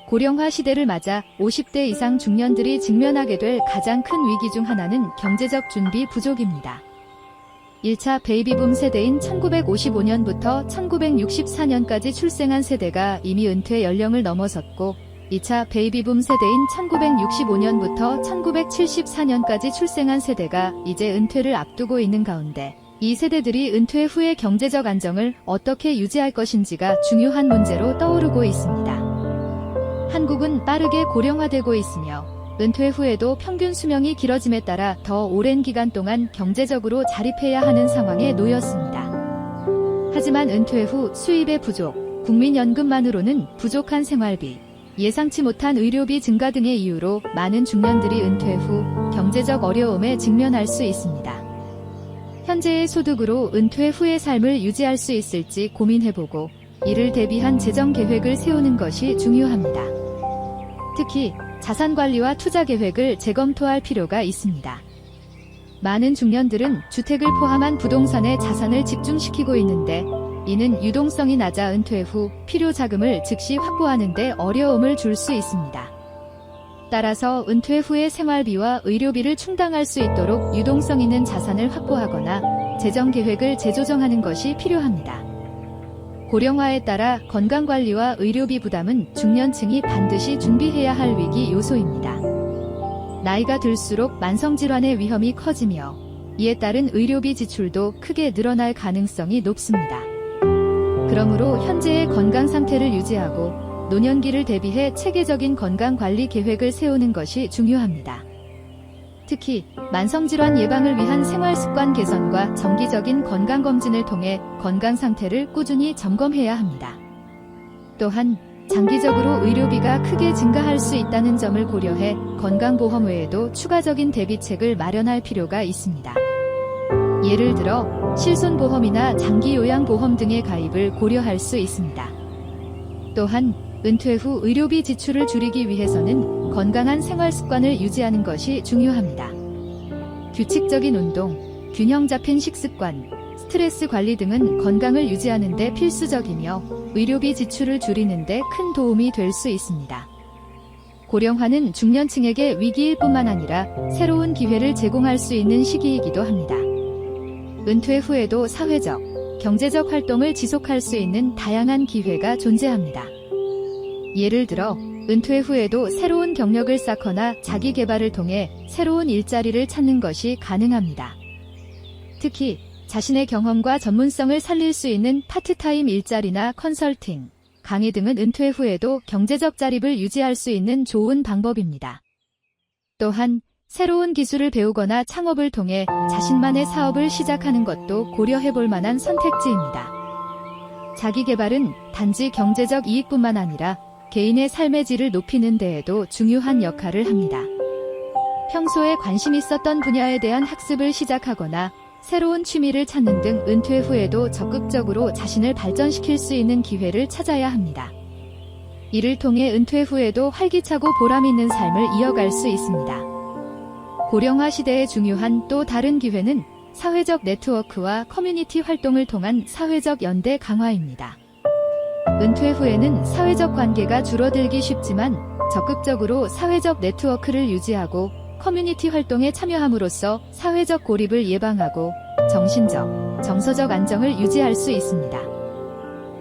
고령화 시대를 맞아 50대 이상 중년들이 직면하게 될 가장 큰 위기 중 하나는 경제적 준비 부족입니다. 1차 베이비붐 세대인 1955년부터 1964년까지 출생한 세대가 이미 은퇴 연령을 넘어섰고 2차 베이비붐 세대인 1965년부터 1974년까지 출생한 세대가 이제 은퇴를 앞두고 있는 가운데 이 세대들이 은퇴 후의 경제적 안정을 어떻게 유지할 것인지가 중요한 문제로 떠오르고 있습니다. 한국은 빠르게 고령화되고 있으며 은퇴 후에도 평균 수명이 길어짐에 따라 더 오랜 기간 동안 경제적으로 자립해야 하는 상황에 놓였습니다. 하지만 은퇴 후 수입의 부족, 국민연금만으로는 부족한 생활비, 예상치 못한 의료비 증가 등의 이유로 많은 중년들이 은퇴 후 경제적 어려움에 직면할 수 있습니다. 현재의 소득으로 은퇴 후의 삶을 유지할 수 있을지 고민해보고 이를 대비한 재정 계획을 세우는 것이 중요합니다. 특히 자산관리와 투자 계획을 재검토할 필요가 있습니다. 많은 중년들은 주택을 포함한 부동산에 자산을 집중시키고 있는데 이는 유동성이 낮아 은퇴 후 필요 자금을 즉시 확보하는 데 어려움을 줄 수 있습니다. 따라서 은퇴 후의 생활비와 의료비를 충당할 수 있도록 유동성 있는 자산을 확보하거나 재정 계획을 재조정하는 것이 필요합니다. 고령화에 따라 건강관리와 의료비 부담은 중년층이 반드시 준비해야 할 위기 요소입니다. 나이가 들수록 만성질환의 위험이 커지며 이에 따른 의료비 지출도 크게 늘어날 가능성이 높습니다. 그러므로 현재의 건강 상태를 유지하고 노년기를 대비해 체계적인 건강관리 계획을 세우는 것이 중요합니다. 특히 만성질환 예방을 위한 생활습관 개선과 정기적인 건강검진을 통해 건강 상태를 꾸준히 점검해야 합니다. 또한 장기적으로 의료비가 크게 증가할 수 있다는 점을 고려해 건강보험 외에도 추가적인 대비책을 마련할 필요가 있습니다. 예를 들어 실손보험이나 장기요양보험 등의 가입을 고려할 수 있습니다. 또한 은퇴 후 의료비 지출을 줄이기 위해서는 건강한 생활 습관을 유지하는 것이 중요합니다. 규칙적인 운동, 균형 잡힌 식습관, 스트레스 관리 등은 건강을 유지하는 데 필수적이며 의료비 지출을 줄이는 데 큰 도움이 될 수 있습니다. 고령화는 중년층에게 위기일 뿐만 아니라 새로운 기회를 제공할 수 있는 시기이기도 합니다. 은퇴 후에도 사회적, 경제적 활동을 지속할 수 있는 다양한 기회가 존재합니다. 예를 들어 은퇴 후에도 새로운 경력을 쌓거나 자기 개발을 통해 새로운 일자리를 찾는 것이 가능합니다. 특히 자신의 경험과 전문성을 살릴 수 있는 파트타임 일자리나 컨설팅, 강의 등은 은퇴 후에도 경제적 자립을 유지할 수 있는 좋은 방법입니다. 또한 새로운 기술을 배우거나 창업을 통해 자신만의 사업을 시작하는 것도 고려해 볼 만한 선택지입니다. 자기 개발은 단지 경제적 이익뿐만 아니라 개인의 삶의 질을 높이는 데에도 중요한 역할을 합니다. 평소에 관심 있었던 분야에 대한 학습을 시작하거나 새로운 취미를 찾는 등 은퇴 후에도 적극적으로 자신을 발전시킬 수 있는 기회를 찾아야 합니다. 이를 통해 은퇴 후에도 활기차고 보람 있는 삶을 이어갈 수 있습니다. 고령화 시대의 중요한 또 다른 기회는 사회적 네트워크와 커뮤니티 활동을 통한 사회적 연대 강화입니다. 은퇴 후에는 사회적 관계가 줄어들기 쉽지만 적극적으로 사회적 네트워크를 유지하고 커뮤니티 활동에 참여함으로써 사회적 고립을 예방하고 정신적, 정서적 안정을 유지할 수 있습니다.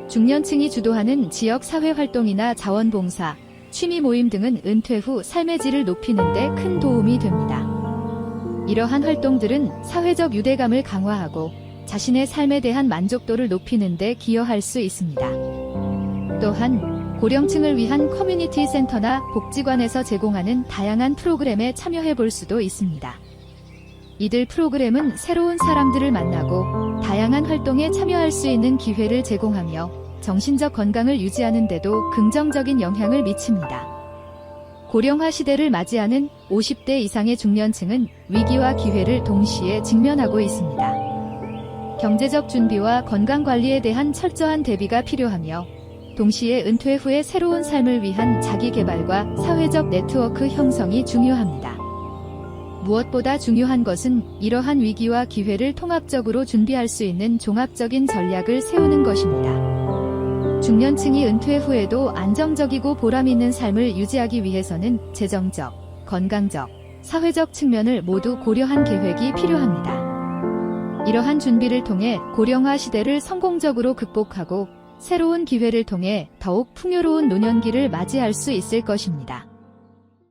중년층이 주도하는 지역 사회 활동이나 자원봉사, 취미 모임 등은 은퇴 후 삶의 질을 높이는 데 큰 도움이 됩니다. 이러한 활동들은 사회적 유대감을 강화하고 자신의 삶에 대한 만족도를 높이는 데 기여할 수 있습니다. 또한 고령층을 위한 커뮤니티 센터나 복지관에서 제공하는 다양한 프로그램에 참여해 볼 수도 있습니다. 이들 프로그램은 새로운 사람들을 만나고 다양한 활동에 참여할 수 있는 기회를 제공하며 정신적 건강을 유지하는 데도 긍정적인 영향을 미칩니다. 고령화 시대를 맞이하는 50대 이상의 중년층은 위기와 기회를 동시에 직면하고 있습니다. 경제적 준비와 건강관리에 대한 철저한 대비가 필요하며 동시에 은퇴 후의 새로운 삶을 위한 자기 개발과 사회적 네트워크 형성이 중요합니다. 무엇보다 중요한 것은 이러한 위기와 기회를 통합적으로 준비할 수 있는 종합적인 전략을 세우는 것입니다. 중년층이 은퇴 후에도 안정적이고 보람 있는 삶을 유지하기 위해서는 재정적, 건강적, 사회적 측면을 모두 고려한 계획이 필요합니다. 이러한 준비를 통해 고령화 시대를 성공적으로 극복하고 새로운 기회를 통해 더욱 풍요로운 노년기를 맞이할 수 있을 것입니다.